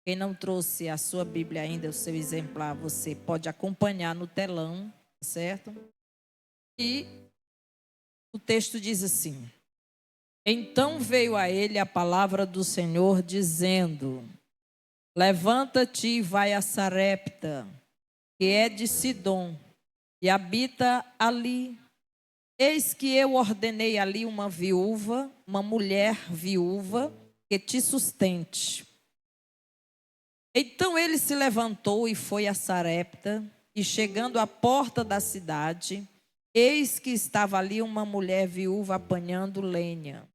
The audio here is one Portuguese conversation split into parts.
Quem não trouxe a sua Bíblia ainda, o seu exemplar, você pode acompanhar no telão, certo? E o texto diz assim: Então veio a ele a palavra do Senhor, dizendo: Levanta-te e vai a Sarepta, que é de Sidom, e habita ali. Eis que eu ordenei ali uma viúva, uma mulher viúva, que te sustente. Então ele se levantou e foi a Sarepta, e chegando à porta da cidade, eis que estava ali uma mulher viúva apanhando lenha.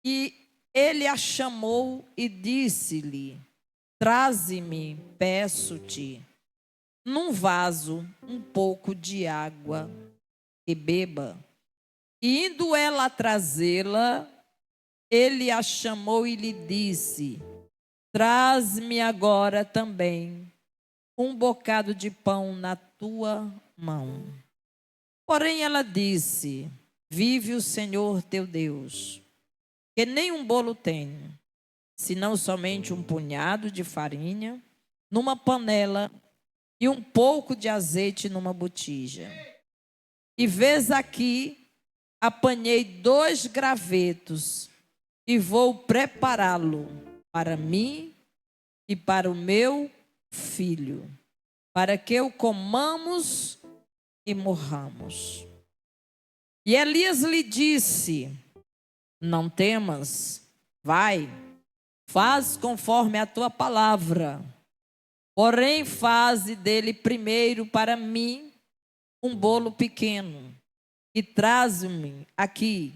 E ele a chamou e disse-lhe: Traze-me, peço-te, num vaso um pouco de água e beba. E indo ela a trazê-la, ele a chamou e lhe disse: Traz-me agora também um bocado de pão na tua mão. Porém ela disse: Vive o Senhor teu Deus, que nem um bolo tenho, senão somente um punhado de farinha numa panela e um pouco de azeite numa botija. E vês aqui, apanhei 2 gravetos e vou prepará-lo para mim e para o meu filho, para que o comamos e morramos. E Elias lhe disse: Não temas, vai, faz conforme a tua palavra. Porém, faze dele primeiro para mim um bolo pequeno e traze-me aqui.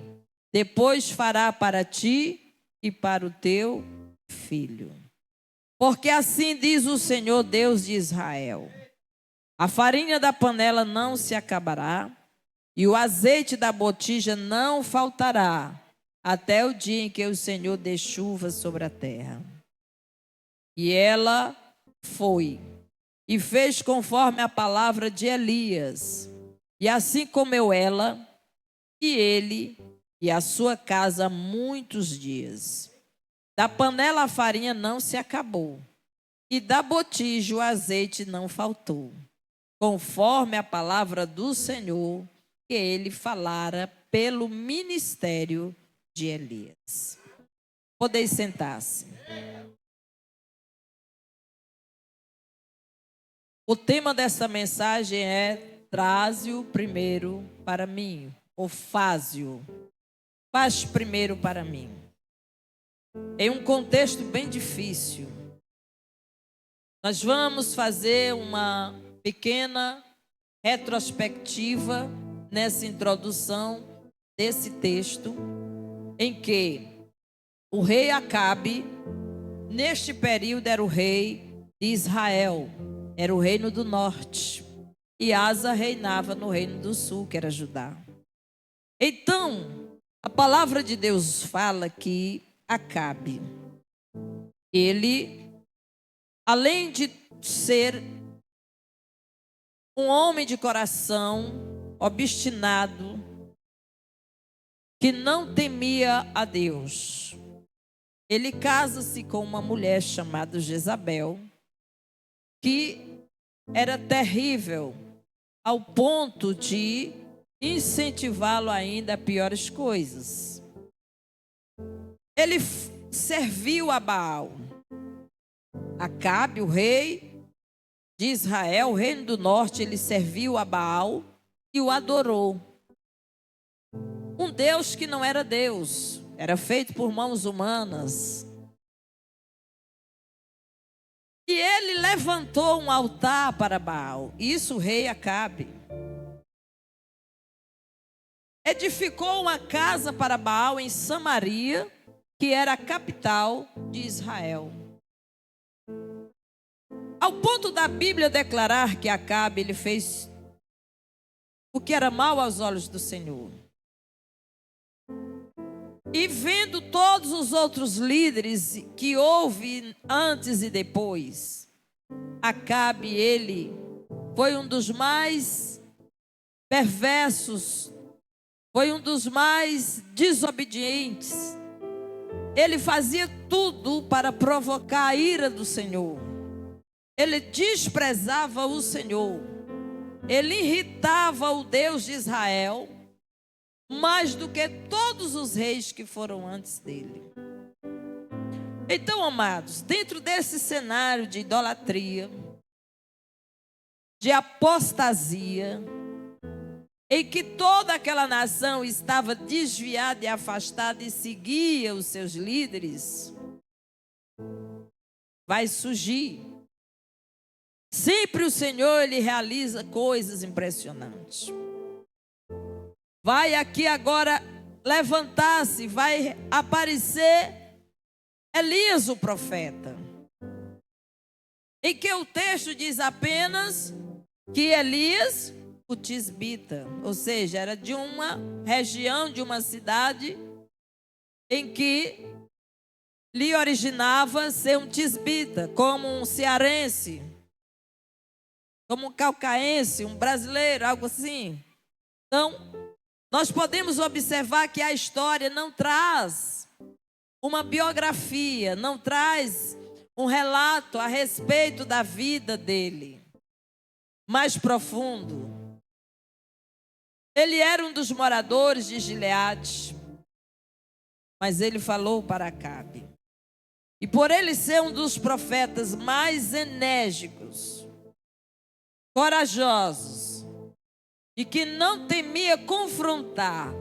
Depois fará para ti e para o teu filho. Porque assim diz o Senhor Deus de Israel: a farinha da panela não se acabará, e o azeite da botija não faltará, até o dia em que o Senhor dê chuva sobre a terra. E ela foi e fez conforme a palavra de Elias. E assim comeu ela e ele e a sua casa muitos dias. Da panela a farinha não se acabou, e da botija o azeite não faltou, conforme a palavra do Senhor que ele falara pelo ministério de Elias. Podeis sentar-se. O tema dessa mensagem é: traze-o primeiro para mim, ou faze-o. Faz primeiro para mim. Em um contexto bem difícil, nós vamos fazer uma pequena retrospectiva nessa introdução desse texto, em que o rei Acabe, neste período, era o rei de Israel, era o reino do norte, e Asa reinava no reino do sul, que era Judá. Então, a palavra de Deus fala que Acabe, ele, além de ser um homem de coração obstinado, que não temia a Deus, ele casa-se com uma mulher chamada Jezabel, que era terrível, ao ponto de incentivá-lo ainda a piores coisas. Ele serviu a Baal. Acabe, o rei de Israel, o reino do norte, ele serviu a Baal e o adorou. Um Deus que não era Deus, era feito por mãos humanas. E ele levantou um altar para Baal. Isso o rei Acabe. Edificou uma casa para Baal em Samaria, que era a capital de Israel. Ao ponto da Bíblia declarar que Acabe, ele fez o que era mal aos olhos do Senhor. E vendo todos os outros líderes que houve antes e depois, Acabe, ele foi um dos mais perversos, foi um dos mais desobedientes. ele fazia tudo para provocar a ira do Senhor. Ele desprezava o Senhor. Ele irritava o Deus de Israel mais do que todos os reis que foram antes dele. Então, amados, dentro desse cenário de idolatria, de apostasia, em que toda aquela nação estava desviada e afastada e seguia os seus líderes, vai surgir. Sempre o Senhor, Ele realiza coisas impressionantes. Vai aqui agora levantar-se, vai aparecer Elias, o profeta, em que o texto diz apenas que Elias, o tisbita, ou seja, era de uma região, de uma cidade em que lhe originava ser um tisbita, como um cearense, como um caucaense, um brasileiro, algo assim. Então, nós podemos observar que a história não traz uma biografia, não traz um relato a respeito da vida dele, mais profundo. Ele era um dos moradores de Gileade, mas ele falou para Acabe. E por ele ser um dos profetas mais enérgicos, corajosos, e que não temia confrontar,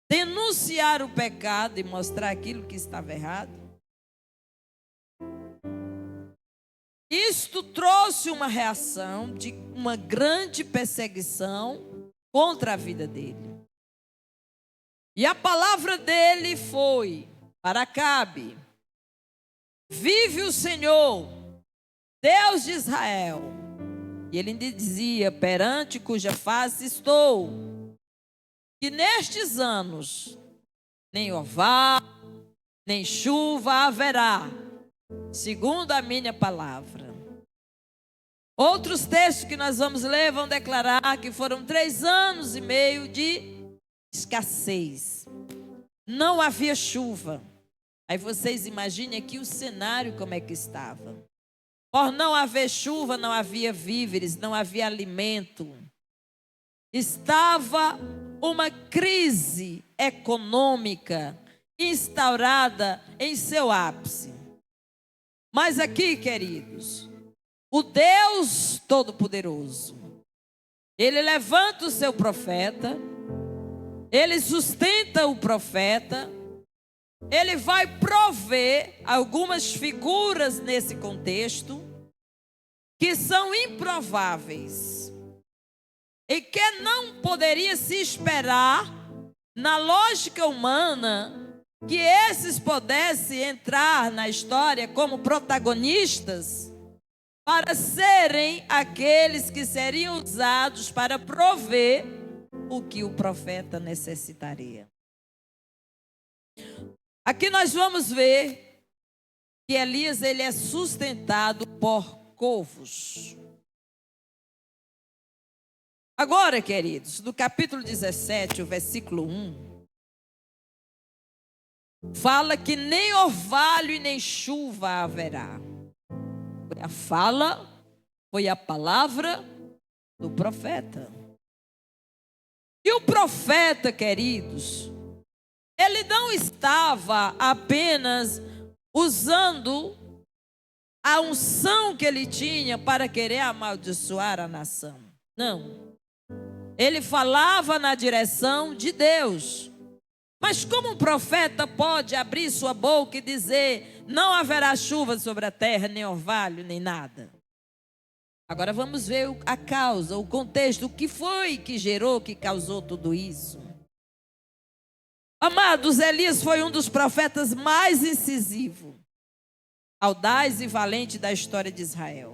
denunciar o pecado e mostrar aquilo que estava errado, isto trouxe uma reação de uma grande perseguição contra a vida dele. E a palavra dele foi para Acabe: vive o Senhor, Deus de Israel. E ele lhe dizia: perante cuja face estou, que nestes anos nem orvalho, nem chuva haverá, segundo a minha palavra. Outros textos que nós vamos ler vão declarar que foram 3 anos e meio de escassez. Não havia chuva. Aí vocês imaginem aqui o cenário como é que estava. Por não haver chuva, não havia víveres, não havia alimento. Estava uma crise econômica instaurada em seu ápice. Mas aqui, queridos, o Deus Todo-Poderoso, Ele levanta o seu profeta, Ele sustenta o profeta, Ele vai prover algumas figuras nesse contexto que são improváveis e que não poderia se esperar na lógica humana que esses pudessem entrar na história como protagonistas para serem aqueles que seriam usados para prover o que o profeta necessitaria. Aqui nós vamos ver que Elias, ele é sustentado por corvos. Agora, queridos, no capítulo 17, o versículo 1, fala que nem orvalho e nem chuva haverá. Foi a fala, foi a palavra do profeta. E o profeta, queridos, ele não estava apenas usando a unção que ele tinha para querer amaldiçoar a nação. Não. Ele falava na direção de Deus. Mas como um profeta pode abrir sua boca e dizer: não haverá chuva sobre a terra, nem orvalho, nem nada? Agora vamos ver a causa, o contexto, o que foi que gerou, que causou tudo isso. Amados, Elias foi um dos profetas mais incisivos, audaz e valente da história de Israel.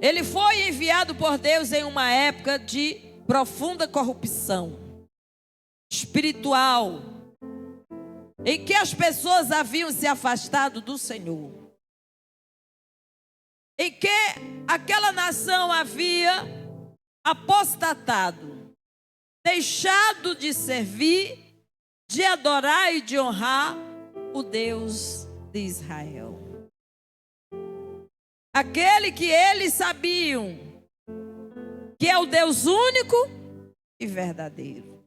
Ele foi enviado por Deus em uma época de profunda corrupção espiritual, em que as pessoas haviam se afastado do Senhor, em que aquela nação havia apostatado, deixado de servir de adorar e de honrar o Deus de Israel. Aquele que eles sabiam que é o Deus único e verdadeiro.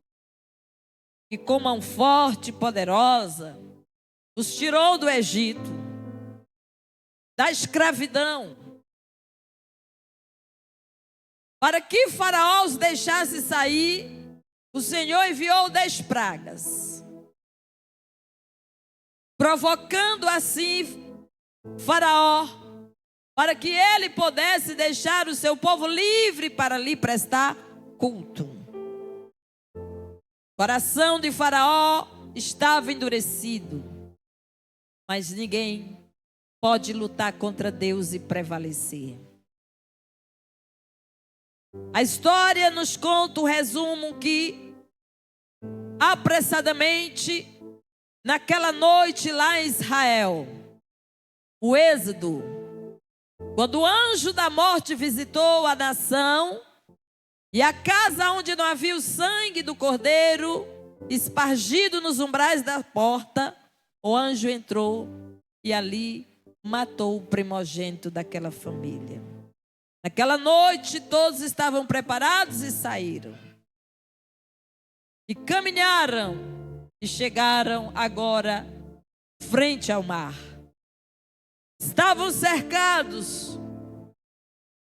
E com mão forte e poderosa, os tirou do Egito, da escravidão, para que Faraó os deixasse sair. O Senhor enviou 10 pragas, provocando assim Faraó, para que ele pudesse deixar o seu povo livre para lhe prestar culto. O coração de Faraó estava endurecido, mas ninguém pode lutar contra Deus e prevalecer. A história nos conta o resumo que, apressadamente, naquela noite lá em Israel, o Êxodo, quando o anjo da morte visitou a nação, e a casa onde não havia o sangue do cordeiro espargido nos umbrais da porta, o anjo entrou e ali matou o primogênito daquela família. Naquela noite todos estavam preparados e saíram. E caminharam e chegaram agora frente ao mar. Estavam cercados.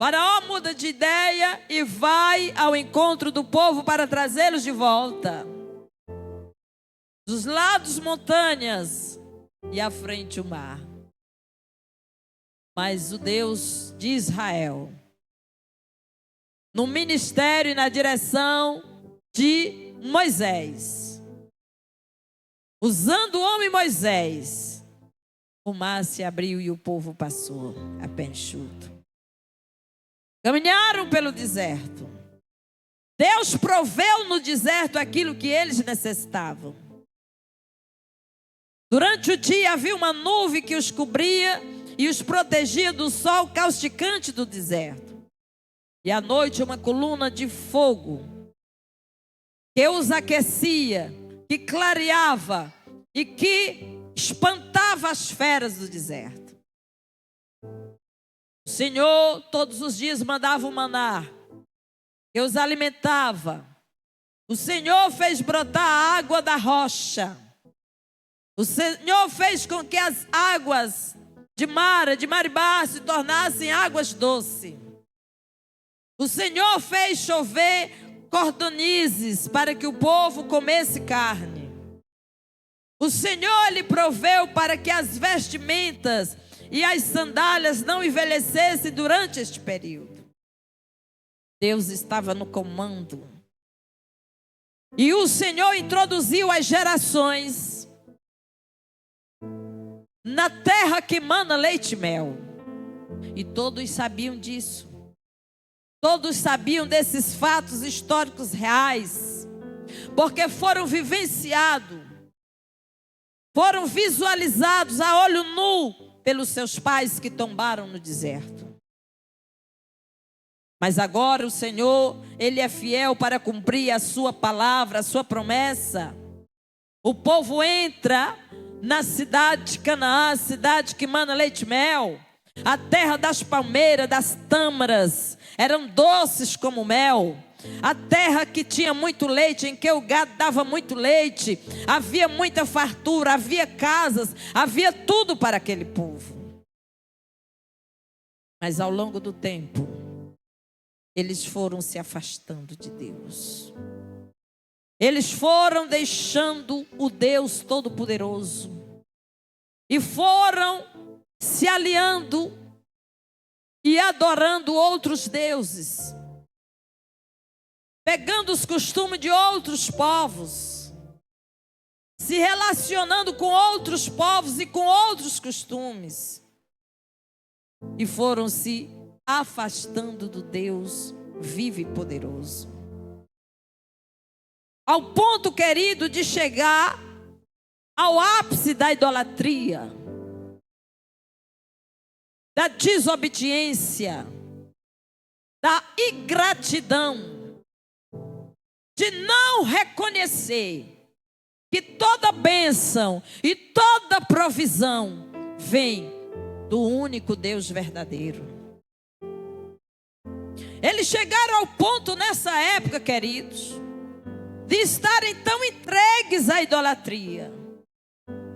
Faraó muda de ideia e vai ao encontro do povo para trazê-los de volta. Dos lados montanhas e à frente o mar. Mas o Deus de Israel, no ministério e na direção de Moisés, usando o homem Moisés, o mar se abriu e o povo passou a pé enxuto. Caminharam pelo deserto. Deus proveu no deserto aquilo que eles necessitavam. Durante o dia havia uma nuvem que os cobria e os protegia do sol causticante do deserto. E à noite uma coluna de fogo que os aquecia, que clareava e que espantava as feras do deserto. O Senhor todos os dias mandava o maná, que os alimentava. O Senhor fez brotar a água da rocha. O Senhor fez com que as águas de Maribá se tornassem águas doces. O Senhor fez chover cordonizes para que o povo comesse carne. O Senhor lhe proveu para que as vestimentas e as sandálias não envelhecessem durante este período. Deus estava no comando. E o Senhor introduziu as gerações na terra que mana leite e mel. E todos sabiam disso. Todos sabiam desses fatos históricos reais, porque foram vivenciados, foram visualizados a olho nu pelos seus pais que tombaram no deserto. Mas agora o Senhor, Ele é fiel para cumprir a sua palavra, a sua promessa. O povo entra na cidade de Canaã, a cidade que mana leite e mel, a terra das palmeiras, das tâmaras, eram doces como mel. A terra que tinha muito leite, em que o gado dava muito leite, havia muita fartura, havia casas, havia tudo para aquele povo. Mas ao longo do tempo, eles foram se afastando de Deus. Eles foram deixando o Deus Todo-Poderoso e foram se aliando e adorando outros deuses, pegando os costumes de outros povos, se relacionando com outros povos e com outros costumes, e foram se afastando do Deus vivo e poderoso. Ao ponto, querido, de chegar ao ápice da idolatria, da desobediência, da ingratidão, de não reconhecer que toda bênção e toda provisão vem do único Deus verdadeiro. Eles chegaram ao ponto nessa época, queridos, de estarem tão entregues à idolatria,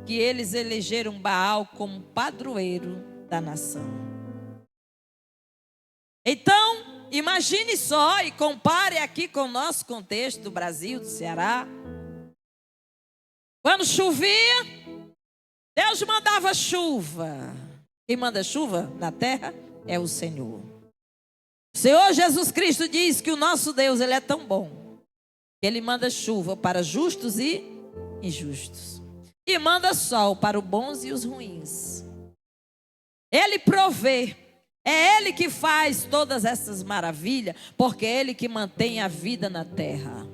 que eles elegeram Baal como padroeiro da nação. Então, imagine só e compare aqui com o nosso contexto do Brasil, do Ceará. Quando chovia, Deus mandava chuva. Quem manda chuva na terra é o Senhor. O Senhor Jesus Cristo diz que o nosso Deus, Ele é tão bom, que Ele manda chuva para justos e injustos. E manda sol para os bons e os ruins. Ele provê. É Ele que faz todas essas maravilhas, porque é Ele que mantém a vida na terra.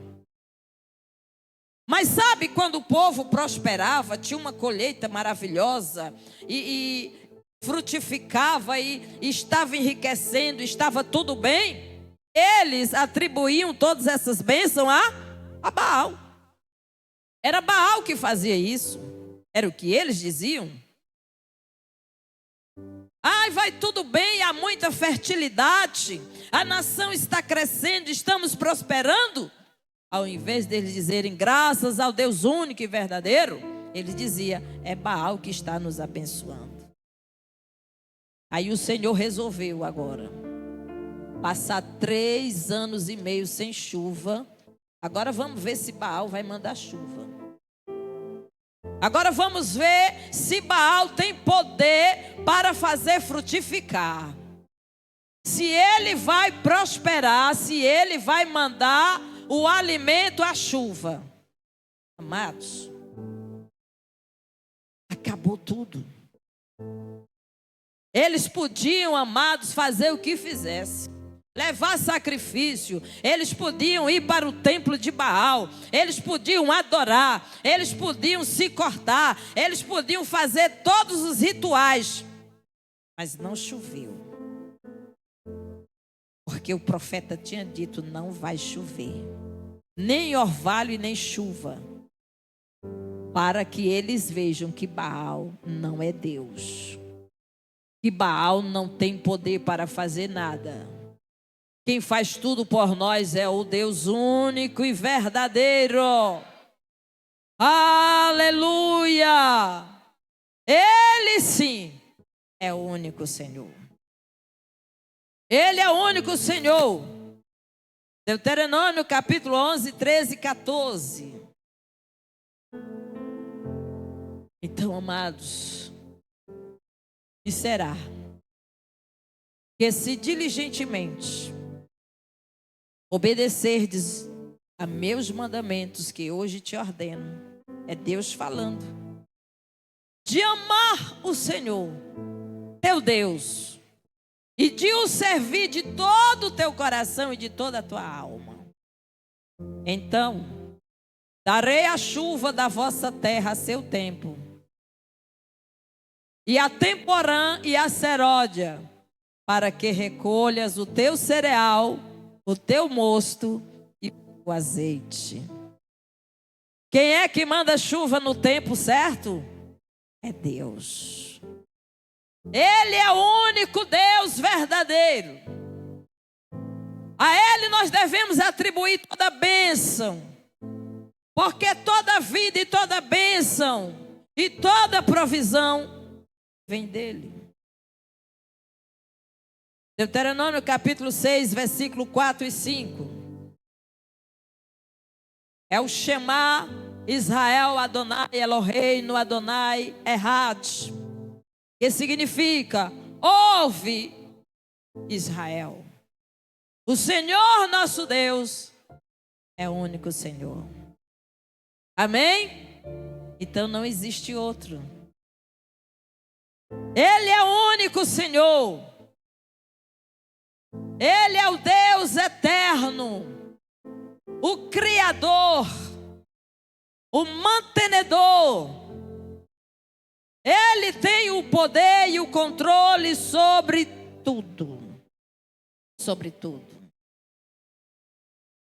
Mas sabe quando o povo prosperava, tinha uma colheita maravilhosa e frutificava e estava enriquecendo, estava tudo bem? Eles atribuíam todas essas bênçãos a Baal. Era Baal que fazia isso. Era o que eles diziam. Ai, vai tudo bem, há muita fertilidade, a nação está crescendo, estamos prosperando. Ao invés deles dizerem graças ao Deus único e verdadeiro, ele dizia, é Baal que está nos abençoando. Aí o Senhor resolveu agora passar 3 anos e meio sem chuva. Agora vamos ver se Baal vai mandar chuva. Agora vamos ver se Baal tem poder para fazer frutificar. Se ele vai prosperar, se ele vai mandar o alimento, a chuva. Amados, acabou tudo. Eles podiam, amados, fazer o que fizessem. Levar sacrifício, eles podiam ir para o templo de Baal, eles podiam adorar, eles podiam se cortar, eles podiam fazer todos os rituais, mas não choveu, porque o profeta tinha dito, não vai chover, nem orvalho e nem chuva, para que eles vejam que Baal não é Deus, que Baal não tem poder para fazer nada. Quem faz tudo por nós é o Deus único e verdadeiro. Aleluia! Ele sim é o único Senhor. Ele é o único Senhor. Deuteronômio capítulo 11, 13 e 14. Então, amados, e será que se diligentemente obedecerdes a meus mandamentos que hoje te ordeno, é Deus falando, de amar o Senhor, teu Deus, e de o servir de todo o teu coração e de toda a tua alma. Então, darei a chuva da vossa terra a seu tempo, e a temporã e a seródia, para que recolhas o teu cereal, o teu mosto e o azeite. Quem é que manda chuva no tempo certo? É Deus. Ele é o único Deus verdadeiro. A Ele nós devemos atribuir toda a bênção, porque toda vida e toda bênção e toda provisão vem dEle. Deuteronômio capítulo 6, versículo 4 e 5. É o Shema Israel Adonai Eloheinu Adonai Echad, que significa, ouve Israel, o Senhor nosso Deus é o único Senhor. Amém? Então não existe outro. Ele é o único Senhor. Ele é o Deus eterno, o Criador, o mantenedor. Ele tem o poder e o controle sobre tudo. Sobre tudo.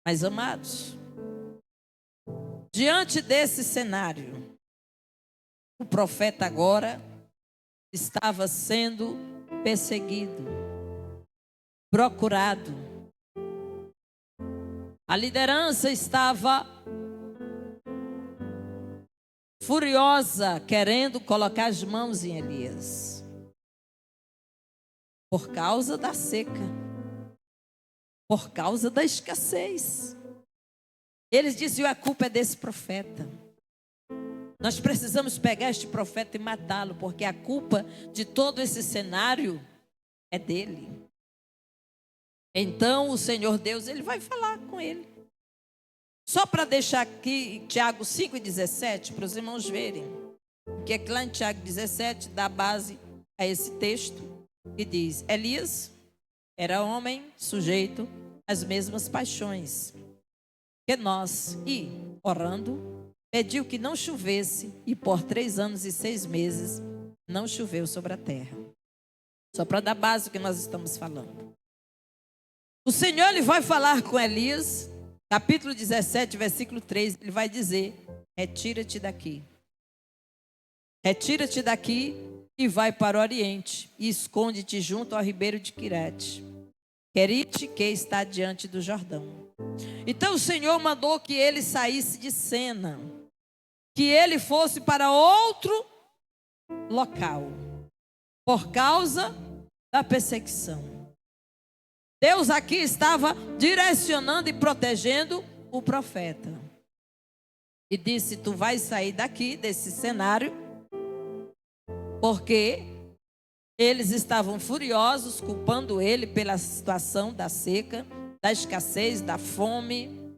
Mas, amados, Diante desse cenário, o profeta agora estava sendo perseguido, procurado. A liderança estava furiosa, querendo colocar as mãos em Elias, por causa da seca, por causa da escassez. Eles diziam: a culpa é desse profeta. Nós precisamos pegar este profeta e matá-lo, porque a culpa de todo esse cenário é dele. Então o Senhor Deus, ele vai falar com ele. Só para deixar aqui Tiago 5,17 para os irmãos verem, que é lá em Tiago 17 dá base a esse texto, que diz: Elias era homem sujeito às mesmas paixões que nós, e orando pediu que não chovesse, e por 3 anos e 6 meses não choveu sobre a terra. Só para dar base ao que nós estamos falando. O Senhor, ele vai falar com Elias, capítulo 17, versículo 3, ele vai dizer: retira-te daqui. Retira-te daqui e vai para o oriente, e esconde-te junto ao ribeiro de Quirete, Querite, que está diante do Jordão. Então o Senhor mandou que ele saísse de cena, que ele fosse para outro local, por causa da perseguição. Deus aqui estava direcionando e protegendo o profeta. E disse: tu vais sair daqui, desse cenário, porque eles estavam furiosos, culpando ele pela situação da seca, da escassez, da fome,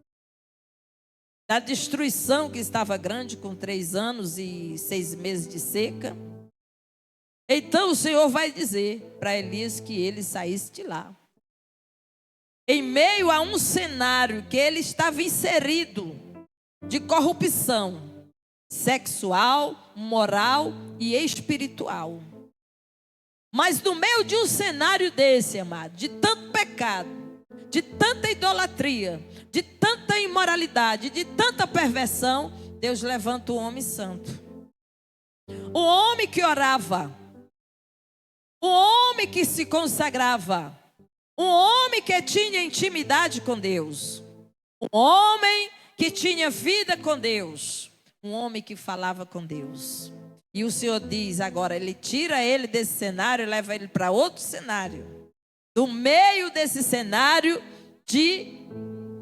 da destruição que estava grande, com 3 anos e 6 meses de seca. Então o Senhor vai dizer para Elias que ele saísse de lá. Em meio a um cenário que ele estava inserido de corrupção sexual, moral e espiritual. Mas no meio de um cenário desse, amado, de tanto pecado, de tanta idolatria, de tanta imoralidade, de tanta perversão, Deus levanta o homem santo. O homem que orava, o homem que se consagrava, um homem que tinha intimidade com Deus, um homem que tinha vida com Deus, um homem que falava com Deus. E o Senhor diz agora, ele tira ele desse cenário e leva ele para outro cenário. Do meio desse cenário de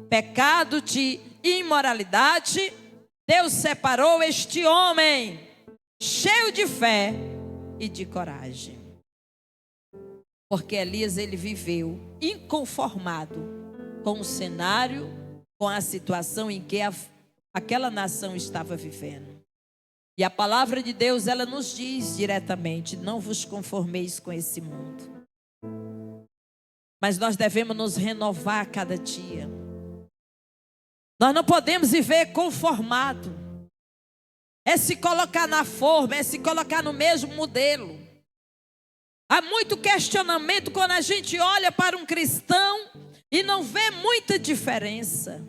pecado, de imoralidade, Deus separou este homem, cheio de fé e de coragem. Porque Elias, ele viveu inconformado com o cenário, com a situação em que aquela nação estava vivendo. E a palavra de Deus, ela nos diz diretamente: não vos conformeis com esse mundo. Mas nós devemos nos renovar a cada dia. Nós não podemos viver conformado. É se colocar na forma, é se colocar no mesmo modelo. Há muito questionamento quando a gente olha para um cristão e não vê muita diferença.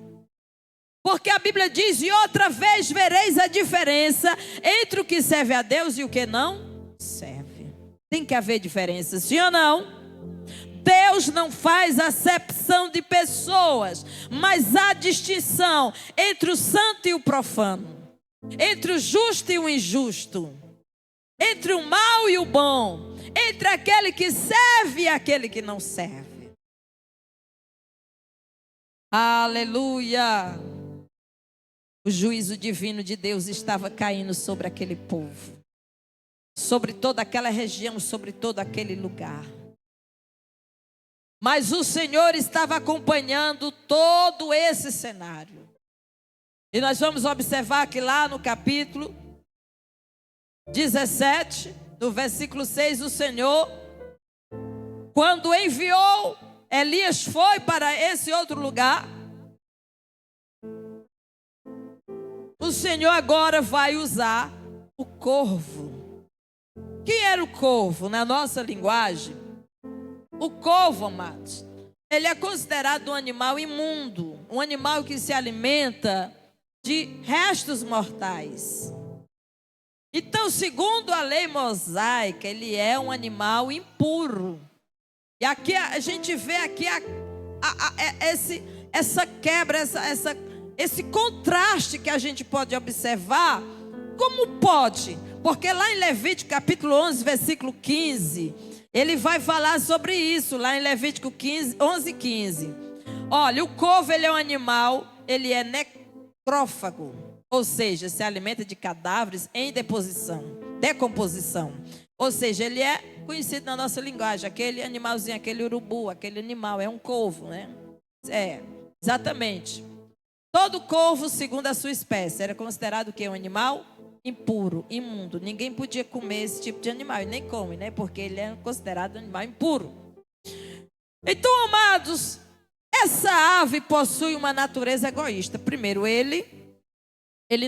Porque a Bíblia diz: e outra vez vereis a diferença entre o que serve a Deus e o que não serve. Tem que haver diferença, sim ou não? Deus não faz acepção de pessoas, mas há distinção entre o santo e o profano, entre o justo e o injusto, entre o mal e o bom, entre aquele que serve e aquele que não serve. Aleluia! O juízo divino de Deus estava caindo sobre aquele povo, sobre toda aquela região, sobre todo aquele lugar. Mas o Senhor estava acompanhando todo esse cenário. E nós vamos observar que lá no capítulo 17, no versículo 6, o Senhor, quando enviou, Elias foi para esse outro lugar. O Senhor agora vai usar o corvo. Quem era o corvo na nossa linguagem? O corvo, amados, ele é considerado um animal imundo, um animal que se alimenta de restos mortais. Então, segundo a lei mosaica, ele é um animal impuro. E aqui a gente vê aqui essa quebra, esse contraste que a gente pode observar. Como pode? Porque lá em Levítico capítulo 11, versículo 15, ele vai falar sobre isso, lá em Levítico 11, 15. Olha, o corvo, ele é um animal, ele é necrófago, ou seja, se alimenta de cadáveres em decomposição. Ou seja, ele é conhecido na nossa linguagem, aquele animalzinho, aquele urubu, aquele animal, é um corvo, né? É, exatamente. Todo corvo, segundo a sua espécie, era considerado o quê? Um animal impuro, imundo. Ninguém podia comer esse tipo de animal, e nem come, né? Porque ele é considerado um animal impuro. Então, amados, essa ave possui uma natureza egoísta. Primeiro, ele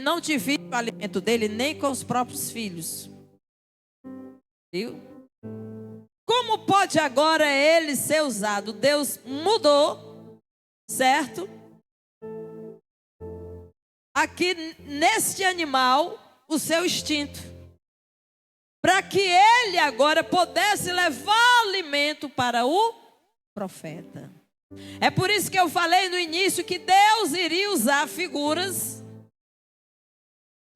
não divide o alimento dele nem com os próprios filhos. Viu? Como pode agora ele ser usado? Deus mudou, certo? Aqui neste animal, o seu instinto, para que ele agora pudesse levar alimento para o profeta. É por isso que eu falei no início que Deus iria usar figuras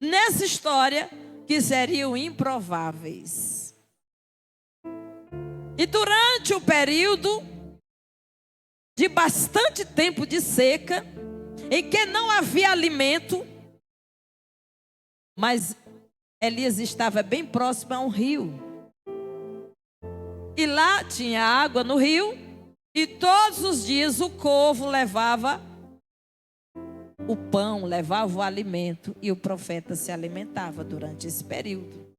nessa história que seriam improváveis. E durante o período de bastante tempo de seca, em que não havia alimento, mas Elias estava bem próximo a um rio. E lá tinha água no rio, e todos os dias o corvo levava o pão, levava o alimento, e o profeta se alimentava durante esse período.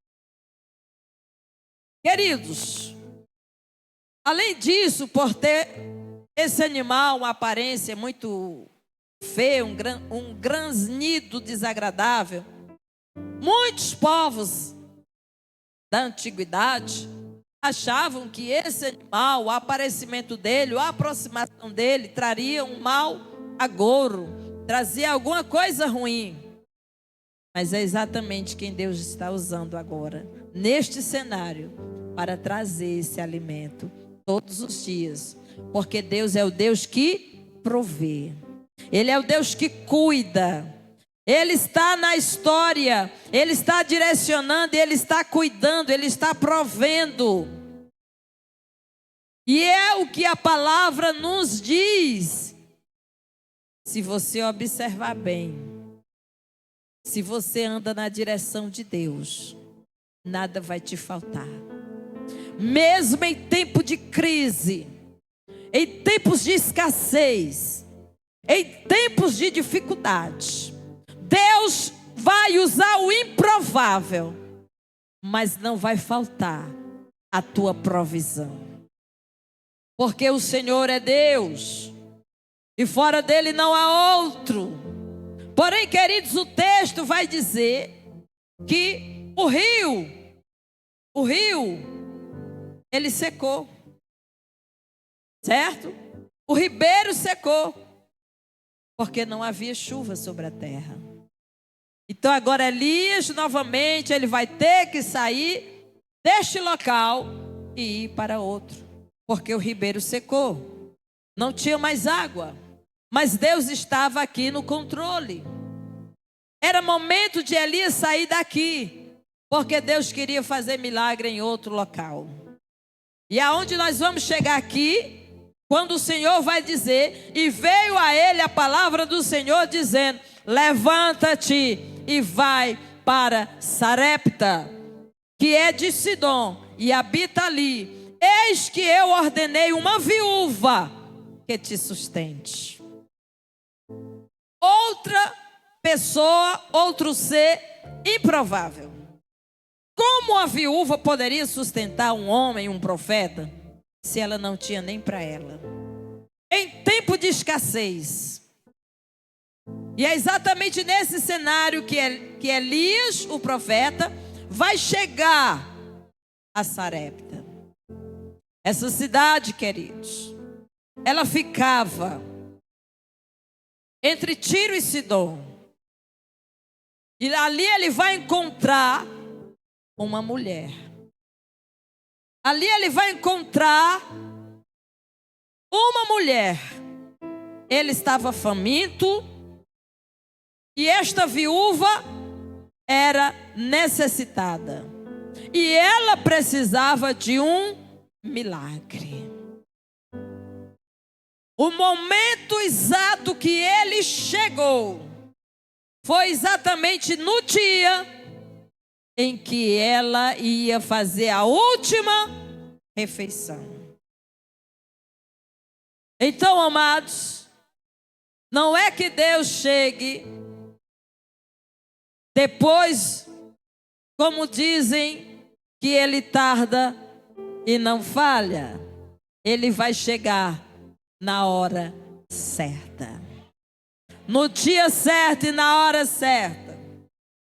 Queridos, além disso, por ter esse animal uma aparência muito feia, um grasnido desagradável, muitos povos da antiguidade achavam que esse animal, o aparecimento dele, a aproximação dele, traria um mau agouro, trazia alguma coisa ruim. Mas é exatamente quem Deus está usando agora, neste cenário, para trazer esse alimento todos os dias. Porque Deus é o Deus que provê. Ele é o Deus que cuida. Ele está na história, Ele está direcionando, Ele está cuidando, Ele está provendo. E é o que a palavra nos diz. Se você observar bem, se você anda na direção de Deus, nada vai te faltar. Mesmo em tempo de crise, em tempos de escassez, em tempos de dificuldade, Deus vai usar o improvável, mas não vai faltar a tua provisão. Porque o Senhor é Deus, e fora dele não há outro. Porém, queridos, o texto vai dizer que o rio, ele secou, certo? O ribeiro secou, porque não havia chuva sobre a terra. Então agora Elias, novamente, ele vai ter que sair deste local e ir para outro, porque o ribeiro secou, não tinha mais água, mas Deus estava aqui no controle. Era momento de Elias sair daqui, porque Deus queria fazer milagre em outro local. E aonde nós vamos chegar aqui, quando o Senhor vai dizer, e veio a ele a palavra do Senhor dizendo: levanta-te e vai para Sarepta, que é de Sidom, e habita ali. Eis que eu ordenei uma viúva que te sustente. Outra pessoa, outro ser improvável. Como a viúva poderia sustentar um homem, um profeta, se ela não tinha nem para ela? Em tempo de escassez. E é exatamente nesse cenário que Elias, o profeta, vai chegar a Sarepta. Essa cidade, queridos, ela ficava entre Tiro e Sidom. E ali ele vai encontrar uma mulher. Ali ele vai encontrar uma mulher. Ele estava faminto e esta viúva era necessitada. E ela precisava de um milagre. O momento exato que ele chegou foi exatamente no dia em que ela ia fazer a última refeição. Então, amados, não é que Deus chegue depois, como dizem, que ele tarda e não falha. Ele vai chegar na hora certa, no dia certo e na hora certa.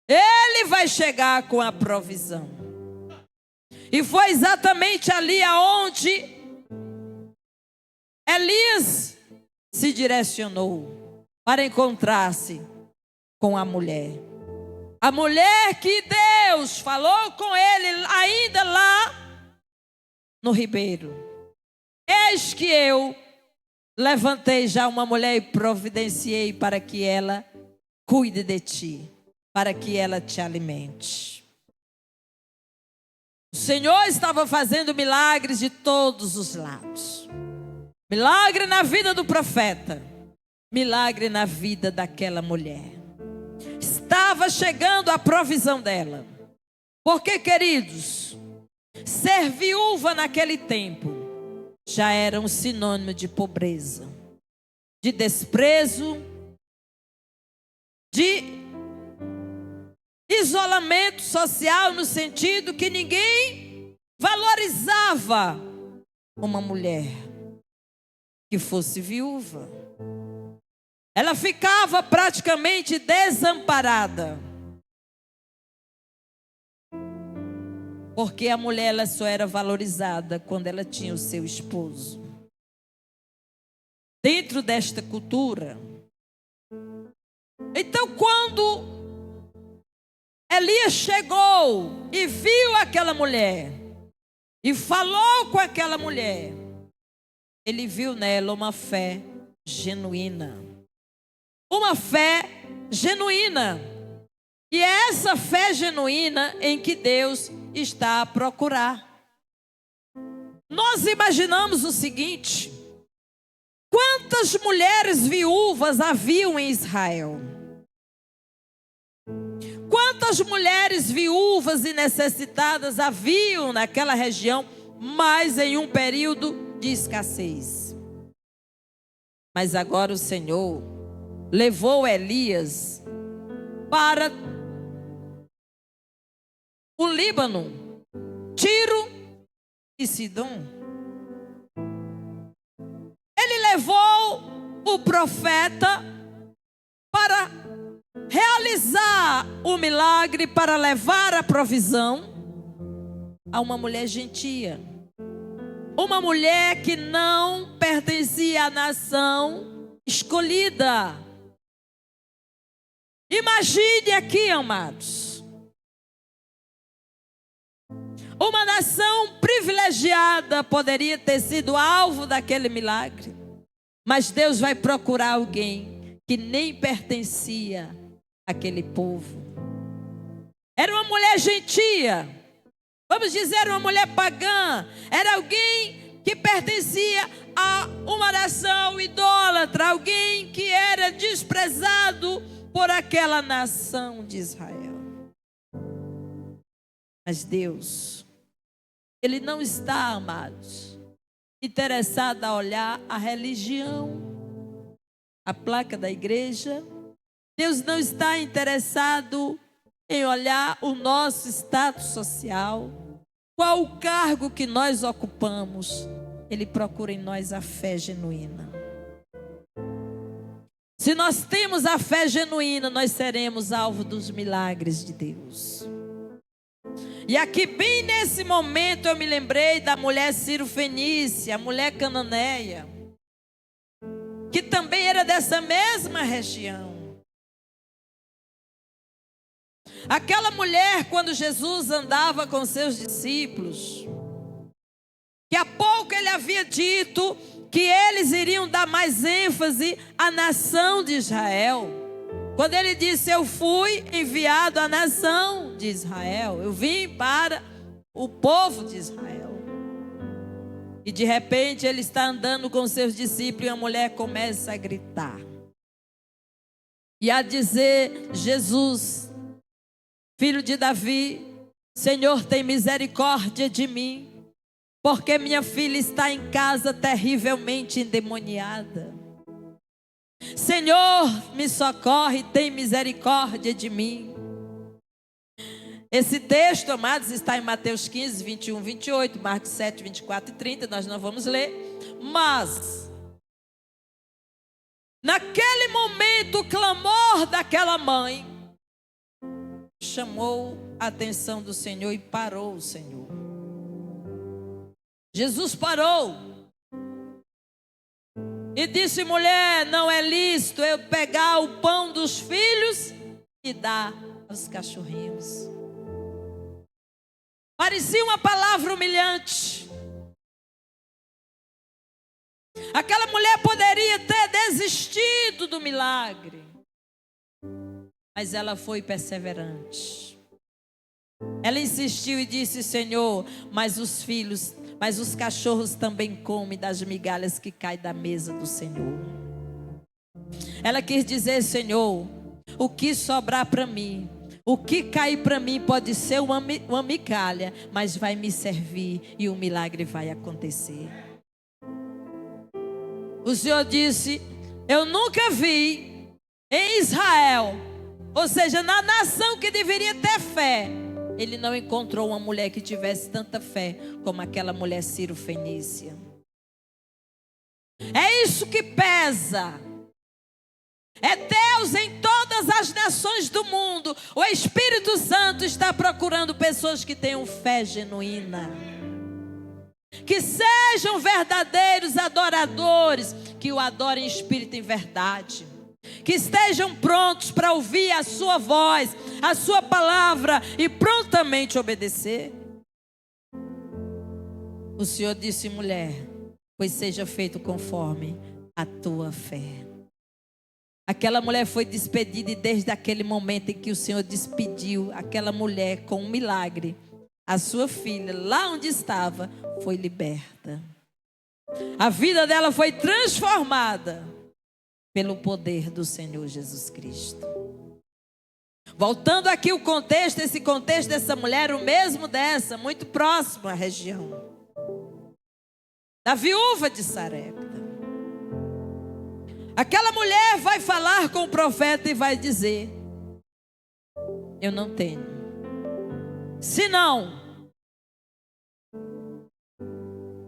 Ele vai chegar com a provisão. E foi exatamente ali aonde Elias se direcionou para encontrar-se com a mulher. A mulher que Deus falou com ele ainda lá no ribeiro. Eis que eu levantei já uma mulher e providenciei para que ela cuide de ti, para que ela te alimente. O Senhor estava fazendo milagres de todos os lados. Milagre na vida do profeta, milagre na vida daquela mulher. Estava chegando a provisão dela. Porque, queridos, ser viúva naquele tempo já era um sinônimo de pobreza, de desprezo, de isolamento social, no sentido que ninguém valorizava uma mulher que fosse viúva. Ela ficava praticamente desamparada. Porque a mulher ela só era valorizada quando ela tinha o seu esposo. Dentro desta cultura. Então, quando Elias chegou e viu aquela mulher e falou com aquela mulher, ele viu nela uma fé genuína. Uma fé genuína. E é essa fé genuína em que Deus está a procurar. Nós imaginamos o seguinte: quantas mulheres viúvas haviam em Israel? Quantas mulheres viúvas e necessitadas haviam naquela região, mas em um período de escassez? Mas agora o Senhor levou Elias para o Líbano, Tiro e Sidom. Ele levou o profeta para realizar o milagre, para levar a provisão a uma mulher gentia. Uma mulher que não pertencia à nação escolhida. Imagine aqui, amados, uma nação privilegiada poderia ter sido alvo daquele milagre, mas Deus vai procurar alguém que nem pertencia àquele povo. Era uma mulher gentia, vamos dizer uma mulher pagã, era alguém que pertencia a uma nação idólatra, alguém que era desprezado por aquela nação de Israel. Mas Deus, Ele não está, amados, interessado a olhar a religião, a placa da igreja. Deus não está interessado em olhar o nosso status social, qual o cargo que nós ocupamos. Ele procura em nós a fé genuína. Se nós temos a fé genuína, nós seremos alvo dos milagres de Deus. E aqui bem nesse momento eu me lembrei da mulher Ciro-fenícia, a mulher cananeia, que também era dessa mesma região. Aquela mulher, quando Jesus andava com seus discípulos, que há pouco ele havia dito que eles iriam dar mais ênfase à nação de Israel. Quando ele disse: eu fui enviado à nação de Israel, eu vim para o povo de Israel. E de repente ele está andando com seus discípulos e a mulher começa a gritar e a dizer: Jesus, filho de Davi, Senhor, tem misericórdia de mim, porque minha filha está em casa terrivelmente endemoniada. Senhor, me socorre, tem misericórdia de mim. Esse texto, amados, está em Mateus 15, 21, 28, Marcos 7, 24 e 30, nós não vamos ler. Mas, naquele momento, o clamor daquela mãe chamou a atenção do Senhor e parou o Senhor. Jesus parou e disse: mulher, não é lícito eu pegar o pão dos filhos e dar aos cachorrinhos. Parecia uma palavra humilhante. Aquela mulher poderia ter desistido do milagre, mas ela foi perseverante. Ela insistiu e disse: Senhor, mas os cachorros também comem das migalhas que caem da mesa do Senhor. Ela quis dizer: Senhor, o que sobrar para mim, o que cair para mim pode ser uma migalha, mas vai me servir e o milagre vai acontecer. O Senhor disse: eu nunca vi em Israel, ou seja, na nação que deveria ter fé, ele não encontrou uma mulher que tivesse tanta fé como aquela mulher Ciro-fenícia. É isso que pesa. É Deus em todas as nações do mundo. O Espírito Santo está procurando pessoas que tenham fé genuína, que sejam verdadeiros adoradores, que o adorem em espírito e em verdade, que estejam prontos para ouvir a sua voz, a sua palavra e prontamente obedecer. O Senhor disse: mulher, pois seja feito conforme a tua fé. Aquela mulher foi despedida, e desde aquele momento em que o Senhor despediu aquela mulher com um milagre, a sua filha, lá onde estava, foi liberta. A vida dela foi transformada pelo poder do Senhor Jesus Cristo. Voltando aqui o contexto, esse contexto dessa mulher, o mesmo dessa, muito próximo à região da viúva de Sarepta. Aquela mulher vai falar com o profeta e vai dizer: eu não tenho, senão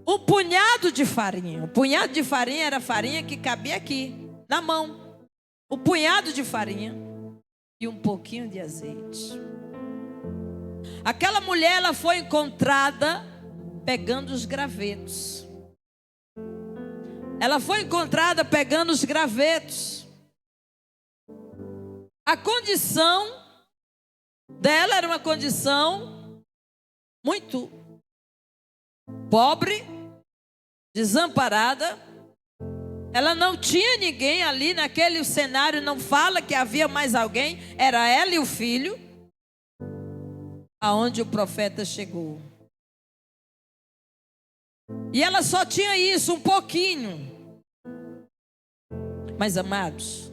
um punhado de farinha. O punhado de farinha era a farinha que cabia aqui, na mão. O punhado de farinha e um pouquinho de azeite. Aquela mulher, ela foi encontrada pegando os gravetos. Ela foi encontrada pegando os gravetos. A condição dela era uma condição muito pobre, desamparada. Ela não tinha ninguém ali naquele cenário, não fala que havia mais alguém, era ela e o filho, aonde o profeta chegou. E ela só tinha isso, um pouquinho. Mas, amados,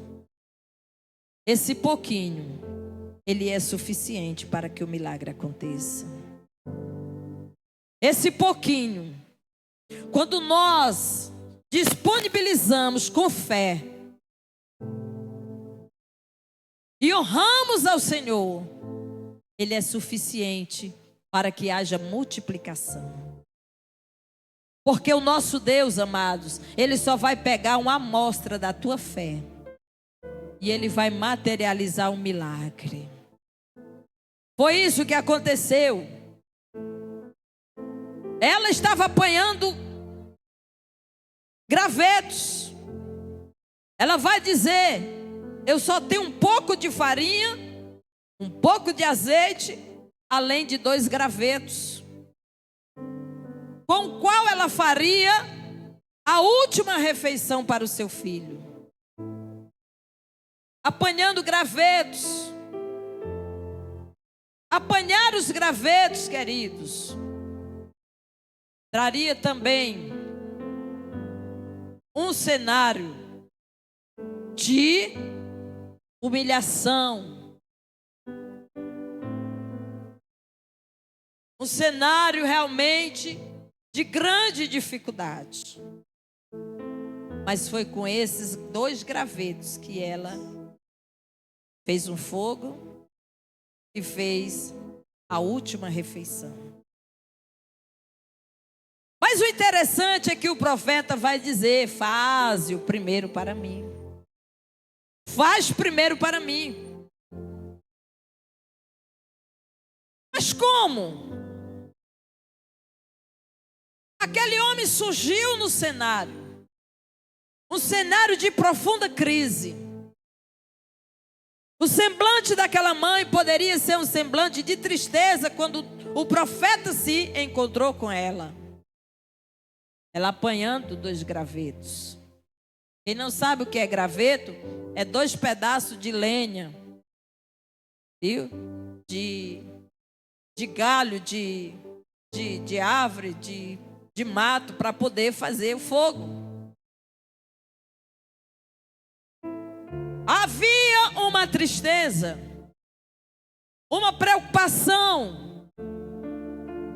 esse pouquinho, ele é suficiente para que o milagre aconteça. Esse pouquinho, quando nós disponibilizamos com fé e honramos ao Senhor, ele é suficiente para que haja multiplicação. Porque o nosso Deus, amados, ele só vai pegar uma amostra da tua fé e ele vai materializar um milagre. Foi isso que aconteceu. Ela estava apanhando gravetos. Ela vai dizer: eu só tenho um pouco de farinha um pouco de azeite, além de 2 gravetos, com o qual ela faria a última refeição para o seu filho. Apanhando gravetos. Apanhar os gravetos, queridos, traria também um cenário de humilhação, um cenário realmente de grande dificuldade. Mas foi com esses 2 gravetos que ela fez um fogo e fez a última refeição. Mas o interessante é que o profeta vai dizer: faze-o primeiro para mim. Faz primeiro para mim. Mas como? Aquele homem surgiu no cenário, um cenário de profunda crise. O semblante daquela mãe poderia ser um semblante de tristeza quando o profeta se encontrou com ela. Ela apanhando 2 gravetos. Quem não sabe o que é graveto, é 2 pedaços de lenha, viu? De galho, de árvore, de mato, para poder fazer o fogo. Havia uma tristeza, uma preocupação,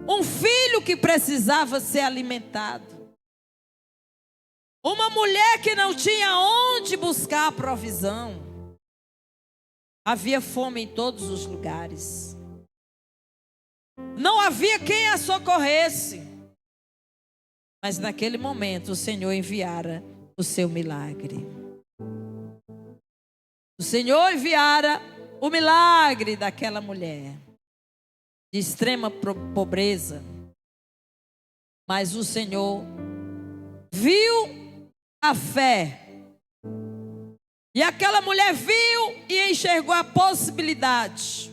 um filho que precisava ser alimentado, uma mulher que não tinha onde buscar a provisão. Havia fome em todos os lugares, não havia quem a socorresse, mas naquele momento o Senhor enviara o seu milagre. O Senhor enviara o milagre daquela mulher de extrema pobreza. Mas o Senhor viu a fé. E aquela mulher viu e enxergou a possibilidade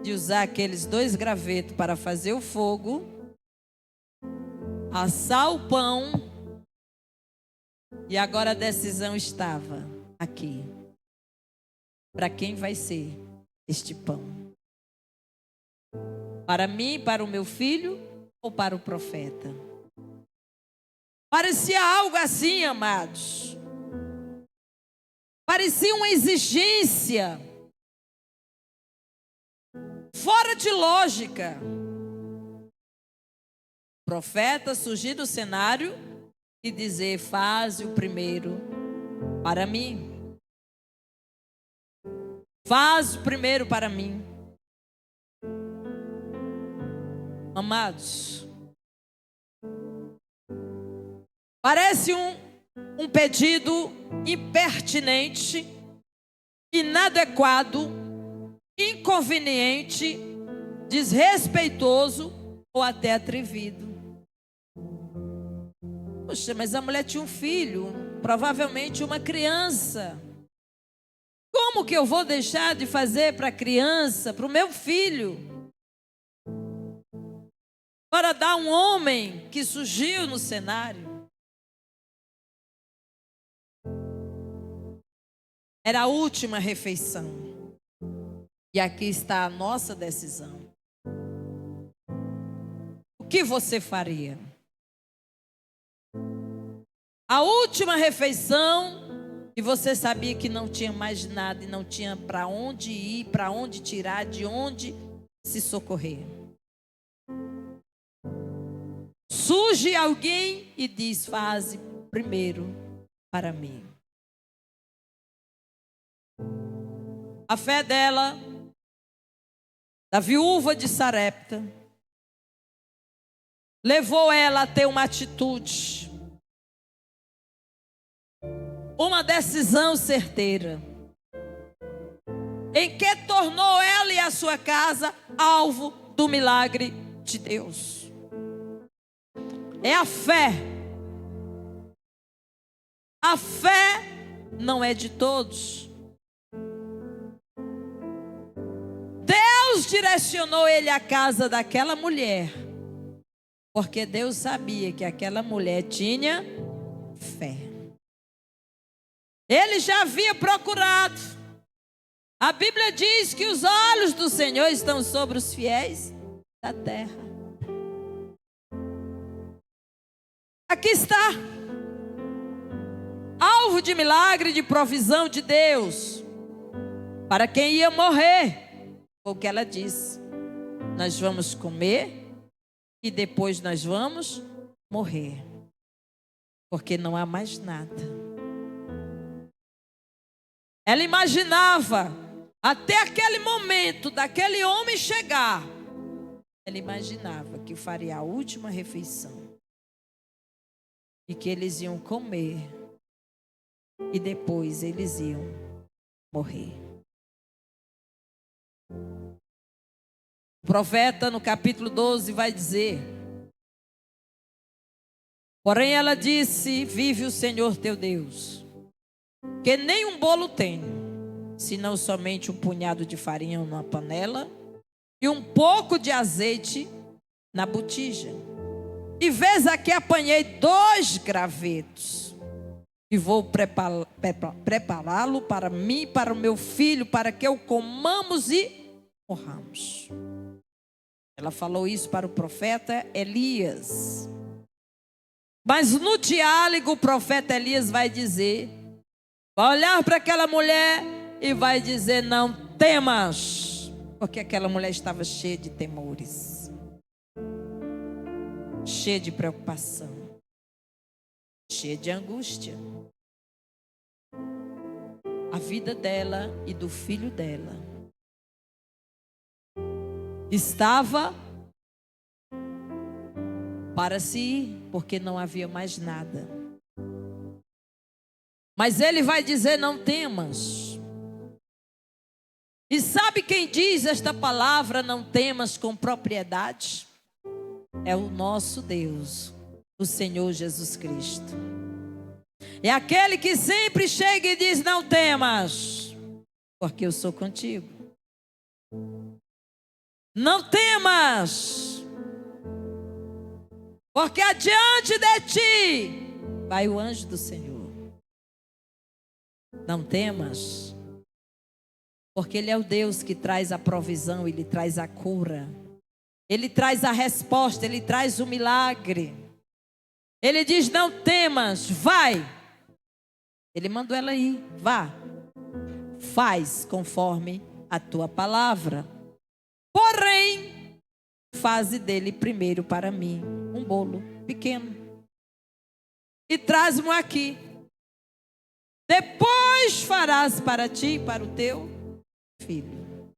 de usar aqueles 2 gravetos para fazer o fogo, assar o pão. E agora a decisão estava aqui. Para quem vai ser este pão? Para mim, para o meu filho ou para o profeta? Parecia algo assim, amados. Parecia uma exigência fora de lógica. O profeta surgir do cenário e dizer: faze o primeiro para mim. Faz o primeiro para mim. Amados, parece um pedido impertinente, inadequado, inconveniente, desrespeitoso ou até atrevido. Poxa, mas a mulher tinha um filho, provavelmente uma criança. Como que eu vou deixar de fazer para a criança, para o meu filho, para dar um homem que surgiu no cenário? Era a última refeição. E aqui está a nossa decisão. O que você faria? A última refeição, e você sabia que não tinha mais nada e não tinha para onde ir, para onde tirar, de onde se socorrer. Surge alguém e diz: faze primeiro para mim. A fé dela, da viúva de Sarepta, levou ela a ter uma atitude, uma decisão certeira, em que tornou ela e a sua casa alvo do milagre de Deus. É a fé. A fé não é de todos. direcionou ele à casa daquela mulher, porque Deus sabia que aquela mulher tinha fé. Ele já havia procurado. A Bíblia diz que os olhos do Senhor estão sobre os fiéis da terra. Aqui está, alvo de milagre, de provisão de Deus, para quem ia morrer. Foi o que ela disse: nós vamos comer e depois nós vamos morrer, porque não há mais nada. Ela imaginava, até aquele momento daquele homem chegar, ela imaginava que faria a última refeição e que eles iam comer e depois eles iam morrer. O profeta no capítulo 12 vai dizer: porém ela disse: vive o Senhor teu Deus, que nem um bolo tenho, senão somente um punhado de farinha numa panela e um pouco de azeite na botija. E vês aqui apanhei 2 gravetos e vou prepará-lo para mim e para o meu filho, para que o comamos e morramos. Ela falou isso para o profeta Elias. Mas no diálogo o profeta Elias vai dizer, vai olhar para aquela mulher e vai dizer: não temas, porque aquela mulher estava cheia de temores, cheia de preocupação, cheia de angústia. A vida dela e do filho dela estava para se ir, porque não havia mais nada. Mas ele vai dizer: não temas. E sabe quem diz esta palavra, não temas, com propriedade? É o nosso Deus, o Senhor Jesus Cristo. É aquele que sempre chega e diz: não temas, porque eu sou contigo. Não temas, porque adiante de ti vai o anjo do Senhor. Não temas, porque Ele é o Deus que traz a provisão, Ele traz a cura, Ele traz a resposta, Ele traz o milagre. Ele diz: não temas, vai. Ele mandou ela ir, vá, faz conforme a tua palavra. Porém, faze dele primeiro para mim um bolo pequeno e traz-mo aqui. Depois farás para ti e para o teu filho.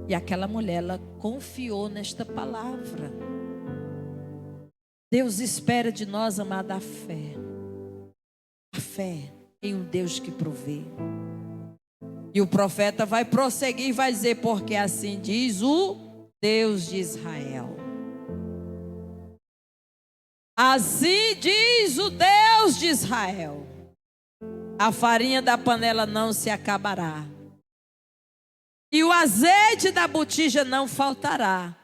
E aquela mulher, ela confiou nesta palavra. Deus espera de nós, amada, a fé. A fé em um Deus que provê. E o profeta vai prosseguir e vai dizer: porque assim diz o Deus de Israel. Assim diz o Deus de Israel: a farinha da panela não se acabará, e o azeite da botija não faltará,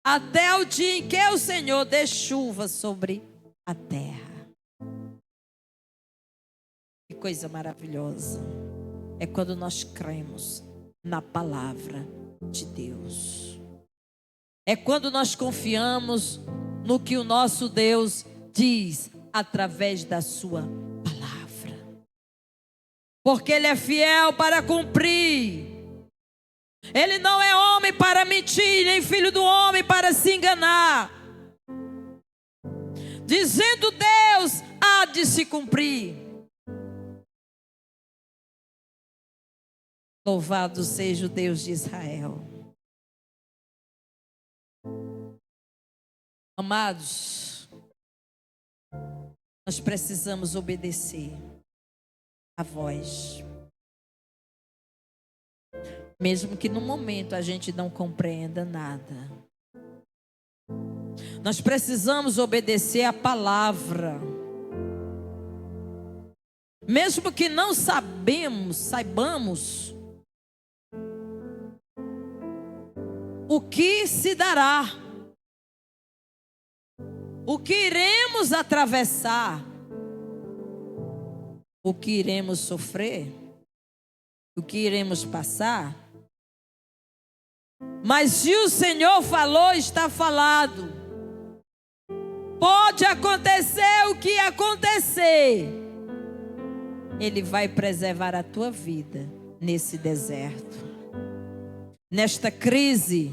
até o dia em que o Senhor dê chuva sobre a terra. Que coisa maravilhosa é quando nós cremos na palavra de Deus. É quando nós confiamos no que o nosso Deus diz através da sua palavra. Porque Ele é fiel para cumprir. Ele não é homem para mentir, nem filho do homem para se enganar. Dizendo Deus, há de se cumprir. Louvado seja o Deus de Israel. Amados, nós precisamos obedecer a voz. Mesmo que no momento a gente não compreenda nada. Nós precisamos obedecer a palavra. Mesmo que não saibamos, que se dará, o que iremos atravessar, o que iremos sofrer, o que iremos passar. Mas se o Senhor falou, está falado. Pode acontecer o que acontecer, Ele vai preservar a tua vida nesse deserto, nesta crise,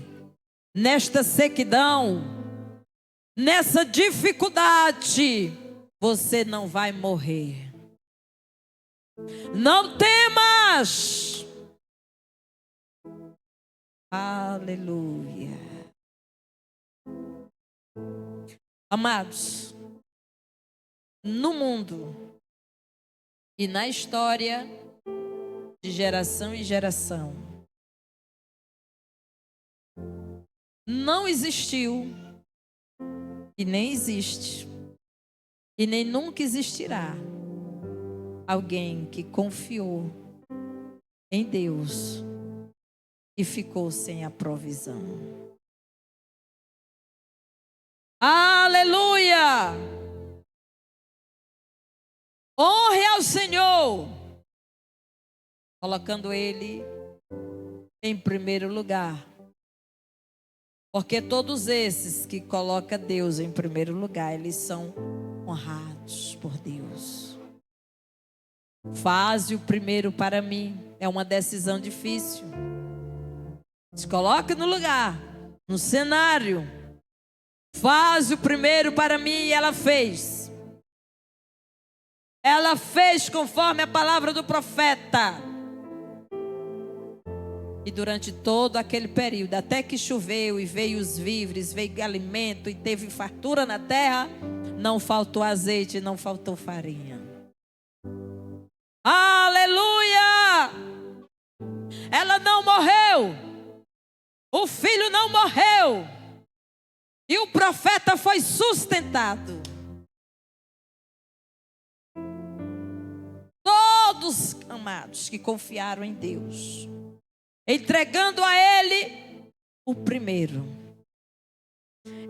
nesta sequidão, nessa dificuldade. Você não vai morrer. Não temas. Aleluia. Amados, no mundo e na história, de geração em geração, não existiu e nem existe e nem nunca existirá alguém que confiou em Deus e ficou sem a provisão. Aleluia! Honre ao Senhor, colocando Ele em primeiro lugar. Porque todos esses que colocam Deus em primeiro lugar, eles são honrados por Deus. Faze o primeiro para mim. É uma decisão difícil. Se coloca no lugar, no cenário. Faz o primeiro para mim, e ela fez. Ela fez conforme a palavra do profeta. E durante todo aquele período, até que choveu e veio os víveres, veio alimento e teve fartura na terra, não faltou azeite, não faltou farinha. Aleluia! Ela não morreu. O filho não morreu. E o profeta foi sustentado. Todos, amados, que confiaram em Deus, entregando a Ele o primeiro,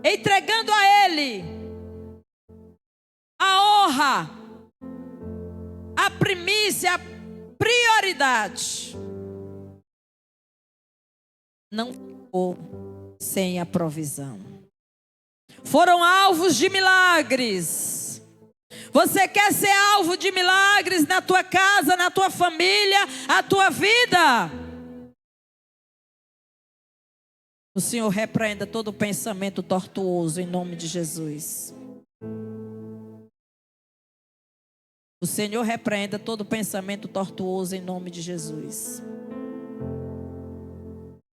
entregando a Ele a honra, a primícia, a prioridade, não ficou sem a provisão. Foram alvos de milagres. Você quer ser alvo de milagres na tua casa, na tua família, a tua vida? O Senhor repreenda todo pensamento tortuoso em nome de Jesus. O Senhor repreenda todo pensamento tortuoso em nome de Jesus.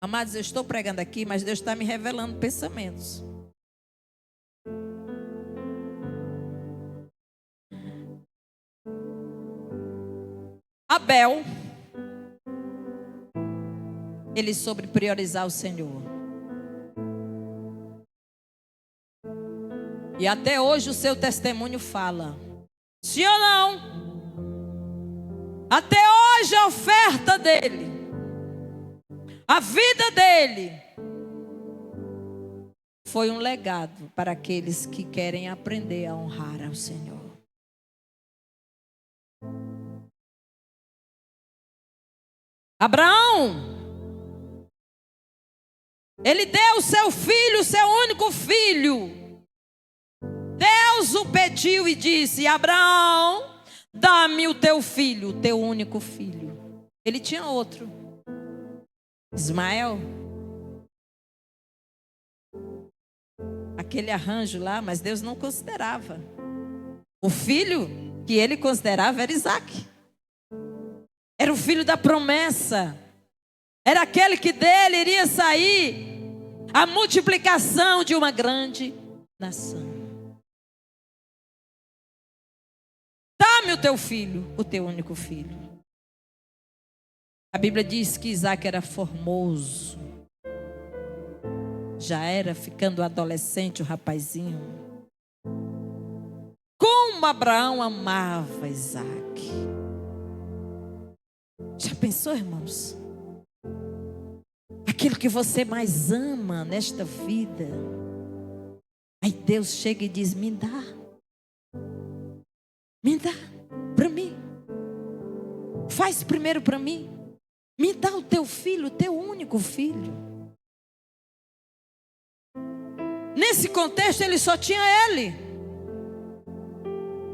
Amados, eu estou pregando aqui, mas Deus está me revelando pensamentos. Abel, ele soube priorizar o Senhor. E até hoje o seu testemunho fala. Sim ou não? Até hoje a oferta dele, a vida dele, foi um legado para aqueles que querem aprender a honrar ao Senhor. Abraão, ele deu o seu filho, o seu único filho. Deus o pediu e disse: Abraão, dá-me o teu filho, o teu único filho. Ele tinha outro, Ismael. Aquele arranjo lá, mas Deus não considerava. O filho que ele considerava era Isaque. Era o filho da promessa. Era aquele que dele iria sair a multiplicação de uma grande nação. Dá-me o teu filho, o teu único filho. A Bíblia diz que Isaque era formoso. Já era ficando adolescente o rapazinho. Como Abraão amava Isaque. Já pensou, irmãos? aquilo que você mais ama nesta vida. Aí Deus chega e diz: me dá para mim. Faz primeiro para mim. Me dá o teu filho, o teu único filho. Nesse contexto ele só tinha ele.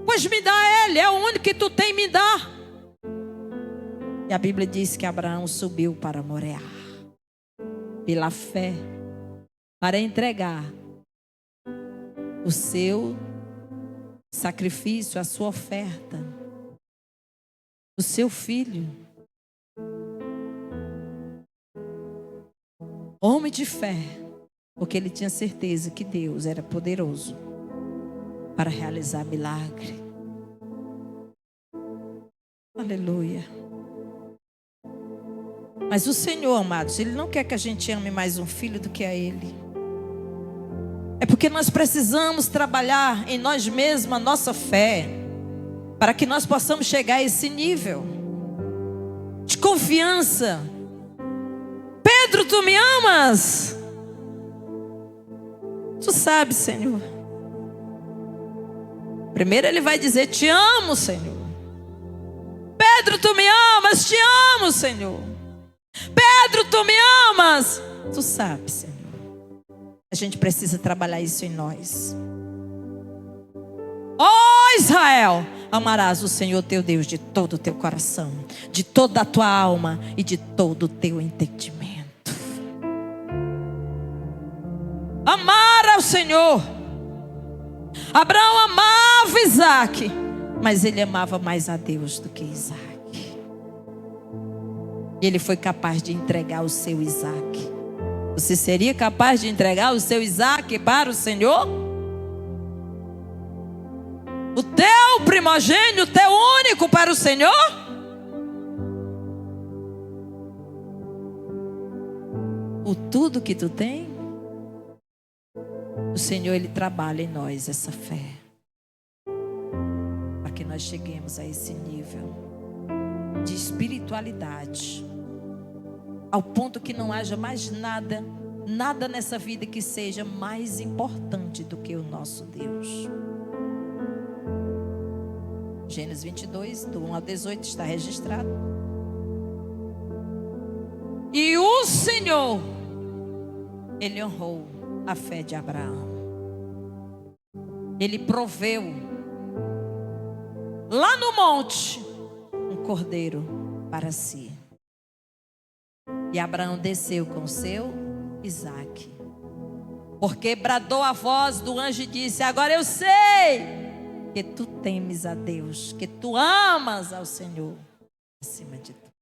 Pois me dá ele, é o único que tu tem, me dá. E a Bíblia diz que Abraão subiu para Moriá, pela fé, para entregar o seu sacrifício, a sua oferta, o seu filho. Homem de fé, porque ele tinha certeza que Deus era poderoso para realizar milagre. Aleluia. Mas o Senhor, amados, Ele não quer que a gente ame mais um filho do que a Ele. É porque nós precisamos trabalhar em nós mesmos a nossa fé, para que nós possamos chegar a esse nível de confiança. Pedro, tu me amas? Tu sabes, Senhor. Primeiro ele vai dizer: te amo, Senhor. Pedro, tu me amas? Te amo, Senhor. Pedro, tu me amas? Tu sabes, Senhor. A gente precisa trabalhar isso em nós. Ó Israel, amarás o Senhor teu Deus de todo o teu coração, de toda a tua alma e de todo o teu entendimento. Amar ao Senhor. Abraão amava Isaac, mas ele amava mais a Deus do que Isaac. E ele foi capaz de entregar o seu Isaac. Você seria capaz de entregar o seu Isaac para o Senhor? O teu primogênito, o teu único para o Senhor? O tudo que tu tem? O Senhor, Ele trabalha em nós essa fé, para que nós cheguemos a esse nível de espiritualidade, ao ponto que não haja mais nada nessa vida que seja mais importante do que o nosso Deus. Gênesis 22, do 1 ao 18 está registrado. E o Senhor, Ele honrou a fé de Abraão. Ele proveu lá no monte um cordeiro para si. E Abraão desceu com seu Isaque, porque bradou a voz do anjo e disse: agora eu sei que tu temes a Deus, que tu amas ao Senhor acima de tudo.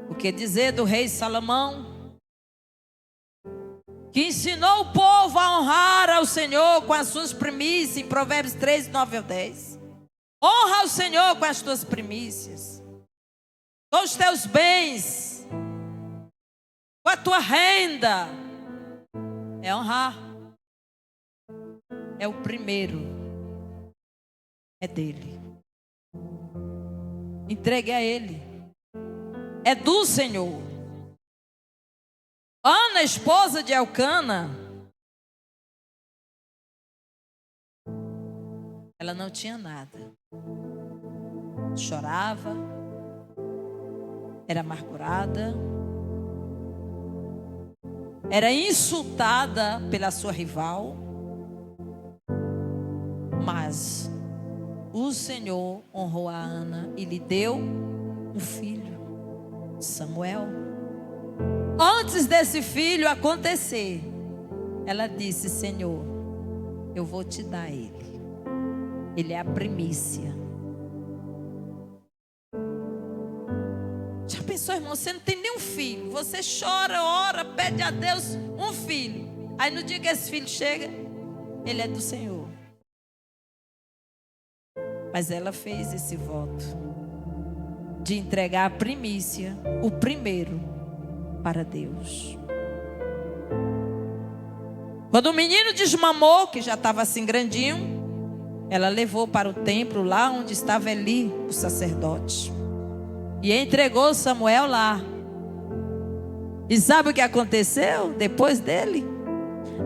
O que dizer do rei Salomão, que ensinou o povo a honrar ao Senhor com as suas primícias, em Provérbios 3, 9 ao 10. Honra ao Senhor com as tuas primícias, com os teus bens, com a tua renda. É honrar. É o primeiro. É dele. Entregue a Ele. É do Senhor. Ana, esposa de Elcana, ela não tinha nada. Chorava, era amargurada, era insultada pela sua rival, mas o Senhor honrou a Ana e lhe deu um filho, Samuel. Antes desse filho acontecer, ela disse: Senhor, eu vou te dar ele. Ele é a primícia. Já pensou, irmão? Você não tem nenhum filho. Você chora, ora, pede a Deus um filho. Aí no dia que esse filho chega, ele é do Senhor. Mas ela fez esse voto de entregar a primícia, o primeiro, para Deus. Quando o menino desmamou, que já estava assim grandinho, ela levou para o templo, lá onde estava Eli, o sacerdote, e entregou Samuel lá. E sabe o que aconteceu depois dele?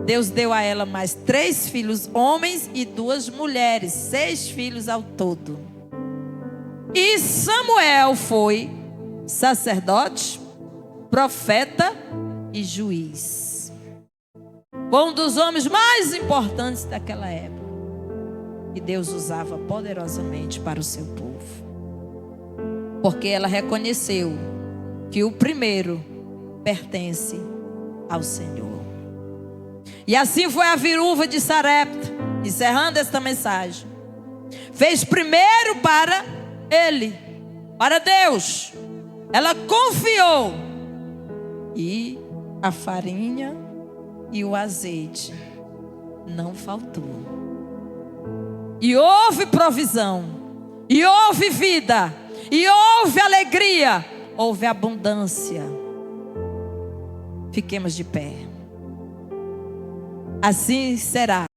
Deus deu a ela mais 3 filhos homens e 2 mulheres, 6 filhos ao todo. E Samuel foi sacerdote, profeta e juiz. Foi um dos homens mais importantes daquela época, que Deus usava poderosamente para o seu povo, porque ela reconheceu que o primeiro pertence ao Senhor. E assim foi a viúva de Sarepta, encerrando esta mensagem. Fez primeiro para ele, para Deus. Ela confiou. E a farinha e o azeite não faltou. E houve provisão. E houve vida. E houve alegria. Houve abundância. Fiquemos de pé. Assim será.